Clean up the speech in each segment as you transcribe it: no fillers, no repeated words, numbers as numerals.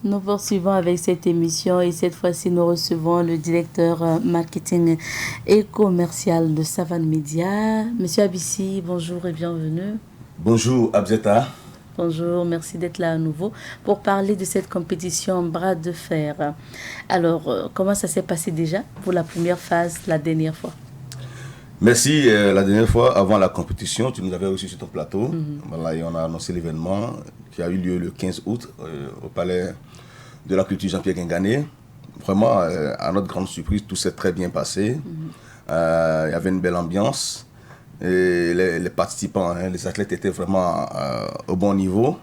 Nous poursuivons avec cette émission et cette fois-ci nous recevons le directeur marketing et commercial de Savane Media. Monsieur Abissi, bonjour et bienvenue. Bonjour Abzeta. Bonjour, merci d'être là à nouveau pour parler de cette compétition bras de fer. Alors, comment ça s'est passé déjà pour la première phase la dernière fois? Merci. La dernière fois, avant la compétition, tu nous avais reçus sur ton plateau. Voilà, et on a annoncé l'événement qui a eu lieu le 15 août au Palais de la Culture Jean-Pierre Guingané. Vraiment, à notre grande surprise, tout s'est très bien passé. Il y avait une belle ambiance. Et les participants, hein, les athlètes étaient vraiment au bon niveau.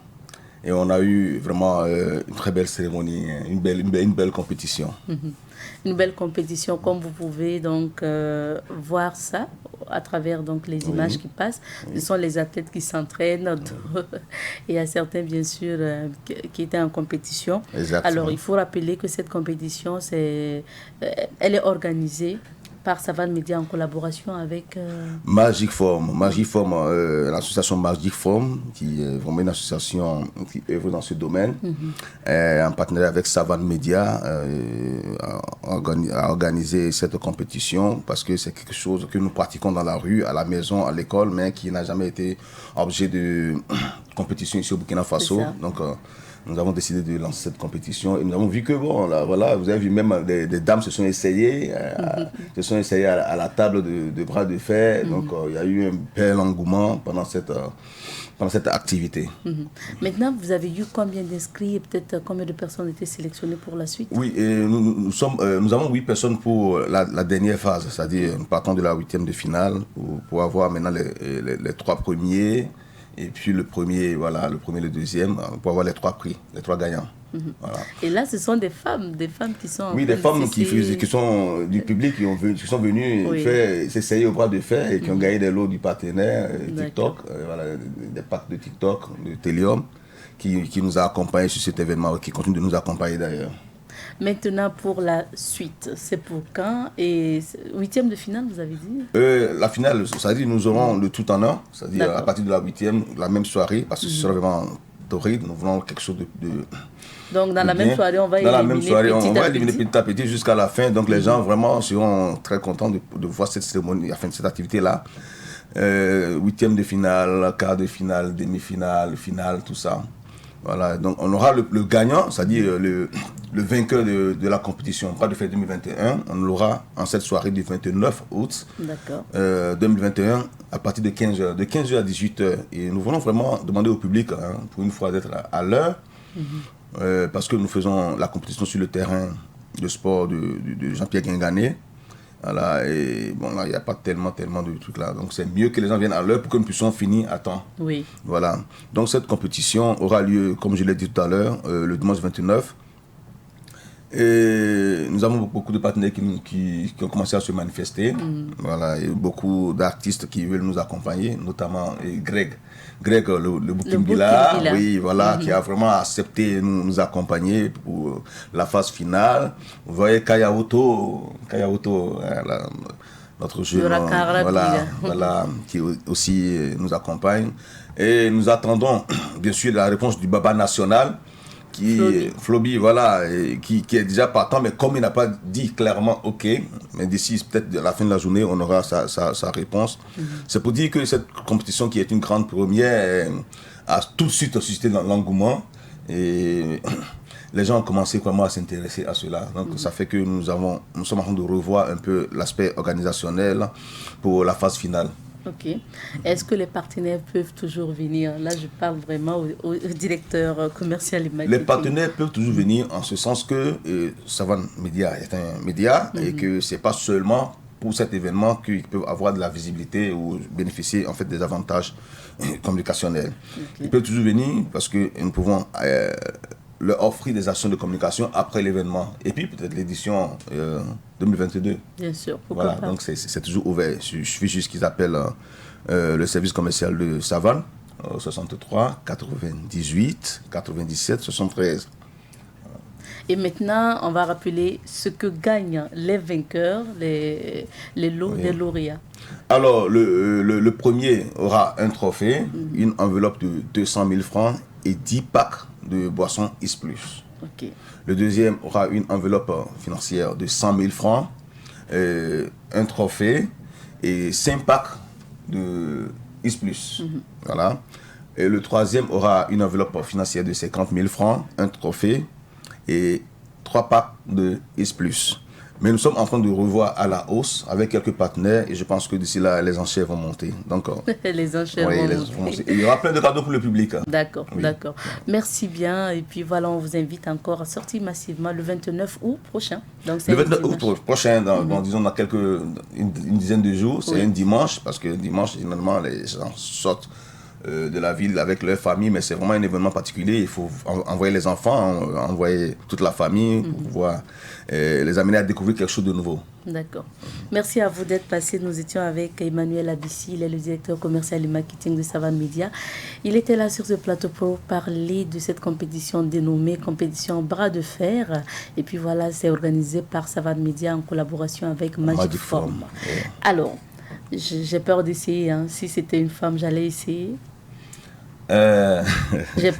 Et on a eu vraiment une très belle cérémonie, une belle compétition. Une belle compétition, comme vous pouvez donc voir ça à travers donc les images qui passent. Ce sont les athlètes qui s'entraînent. Et il y a certains, bien sûr, qui étaient en compétition. Exactement. Alors, il faut rappeler que cette compétition, elle est organisée par Savane Media en collaboration avec... Magic Form, l'association Magic Form, qui est vraiment une association qui œuvre dans ce domaine, en partenariat avec Savane Media, a organisé cette compétition parce que c'est quelque chose que nous pratiquons dans la rue, à la maison, à l'école, mais qui n'a jamais été objet de compétition ici au Burkina Faso. Donc, nous avons décidé de lancer cette compétition et nous avons vu que, bon, là, voilà, vous avez vu même des dames se sont essayées, à la table de bras de fer. Donc, il y a eu un bel engouement pendant cette activité. Maintenant, vous avez eu combien d'inscrits et peut-être combien de personnes étaient sélectionnées pour la suite? Oui, et nous avons 8 personnes pour la dernière phase, c'est-à-dire nous partons de la 8e de finale pour avoir maintenant les 3 premiers. Et puis le premier, le deuxième, pour avoir les 3 prix, les 3 gagnants. Voilà. Et là, ce sont des femmes qui sont... Oui, des femmes qui sont du public, qui sont venues s'essayer au bras de fer et qui ont gagné des lots du partenaire TikTok, des packs de TikTok, de Téléum, qui nous a accompagnés sur cet événement, qui continue de nous accompagner d'ailleurs. Maintenant, pour la suite, c'est pour quand? Et 8e de finale, vous avez dit? La finale, c'est-à-dire nous aurons le tout en un, c'est-à-dire à partir de la 8e, la même soirée, parce que ce sera vraiment torride, nous voulons quelque chose de donc dans la même soirée, on va éliminer petit à petit jusqu'à la fin. Donc les gens vraiment seront très contents de voir cette cérémonie, enfin cette activité-là. 8e de finale, quart de finale, demi-finale, finale, tout ça. Voilà, donc on aura le gagnant, c'est-à-dire le vainqueur de la compétition bras de fer 2021. On l'aura en cette soirée du 29 août 2021 à partir de 15h, de 15h à 18h. Et nous voulons vraiment demander au public, pour une fois, d'être à l'heure, parce que nous faisons la compétition sur le terrain de sport de Jean-Pierre Guingané. Voilà, et bon, là, il n'y a pas tellement de trucs là. Donc, c'est mieux que les gens viennent à l'heure pour que nous puissions finir à temps. Oui. Voilà. Donc, cette compétition aura lieu, comme je l'ai dit tout à l'heure, le dimanche 29. Et nous avons beaucoup de partenaires qui ont commencé à se manifester. Voilà, et beaucoup d'artistes qui veulent nous accompagner, notamment Greg le Boukimbila, oui, voilà, qui a vraiment accepté nous accompagner pour la phase finale. Vous voyez Kayaoto, notre jeune, qui aussi nous accompagne. Et nous attendons, bien sûr, la réponse du Baba National, Floby, voilà, qui est déjà partant, mais comme il n'a pas dit clairement OK, mais d'ici peut-être à la fin de la journée, on aura sa réponse. C'est pour dire que cette compétition, qui est une grande première, a tout de suite suscité l'engouement et les gens ont commencé vraiment à s'intéresser à cela. Donc ça fait que nous sommes en train de revoir un peu l'aspect organisationnel pour la phase finale. Ok. Est-ce que les partenaires peuvent toujours venir? Là, je parle vraiment au directeur commercial et marketing. Les partenaires peuvent toujours venir en ce sens que Savane Media est un média et que ce n'est pas seulement pour cet événement qu'ils peuvent avoir de la visibilité ou bénéficier en fait des avantages communicationnels. Ils peuvent toujours venir parce que nous pouvons leur offrir des actions de communication après l'événement. Et puis peut-être l'édition 2022. Bien sûr, pourquoi pas. Donc c'est toujours ouvert. Il suffit juste qu'ils appellent le service commercial de Savane, 63 98 97 73. Et maintenant, on va rappeler ce que gagnent les vainqueurs, les lots des lauréats. Alors, le premier aura un trophée, une enveloppe de 200 000 francs et 10 packs de boissons Is Plus. Ok. Le deuxième aura une enveloppe financière de 100 000 francs, un trophée et 5 packs de IS+. Voilà. Et le troisième aura une enveloppe financière de 50 000 francs, un trophée et 3 packs de IS+. Mais nous sommes en train de revoir à la hausse avec quelques partenaires et je pense que d'ici là, les enchères vont monter. Donc, les enchères oui, vont monter. Et il y aura plein de cadeaux pour le public. D'accord, Oui. d'accord. Merci bien. Et puis voilà, on vous invite encore à sortir massivement le 29 août prochain. Donc, Le 29 août prochain, disons dans une dizaine de jours, c'est un dimanche, parce que dimanche, généralement, les gens sortent de la ville avec leur famille, mais c'est vraiment un événement particulier. Il faut envoyer les enfants, envoyer toute la famille pour pouvoir les amener à découvrir quelque chose de nouveau. D'accord. Merci à vous d'être passé. Nous étions avec Emmanuel Abissi, il est le directeur commercial et marketing de Savane Média. Il était là sur ce plateau pour parler de cette compétition dénommée compétition bras de fer. Et puis voilà, c'est organisé par Savane Média en collaboration avec Magic Form. Yeah. Alors, j'ai peur d'essayer. Hein. Si c'était une femme, j'allais essayer. J'ai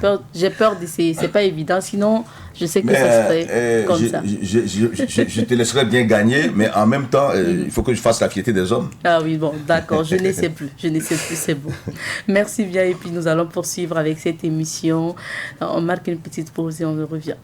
peur d'essayer. C'est pas évident. Sinon, je sais que ça serait comme ça. Je te laisserai bien gagner, mais en même temps, il faut que je fasse la fierté des hommes. Ah oui, bon, d'accord. Je n'essaie plus. C'est bon. Merci bien. Et puis, nous allons poursuivre avec cette émission. On marque une petite pause et on revient.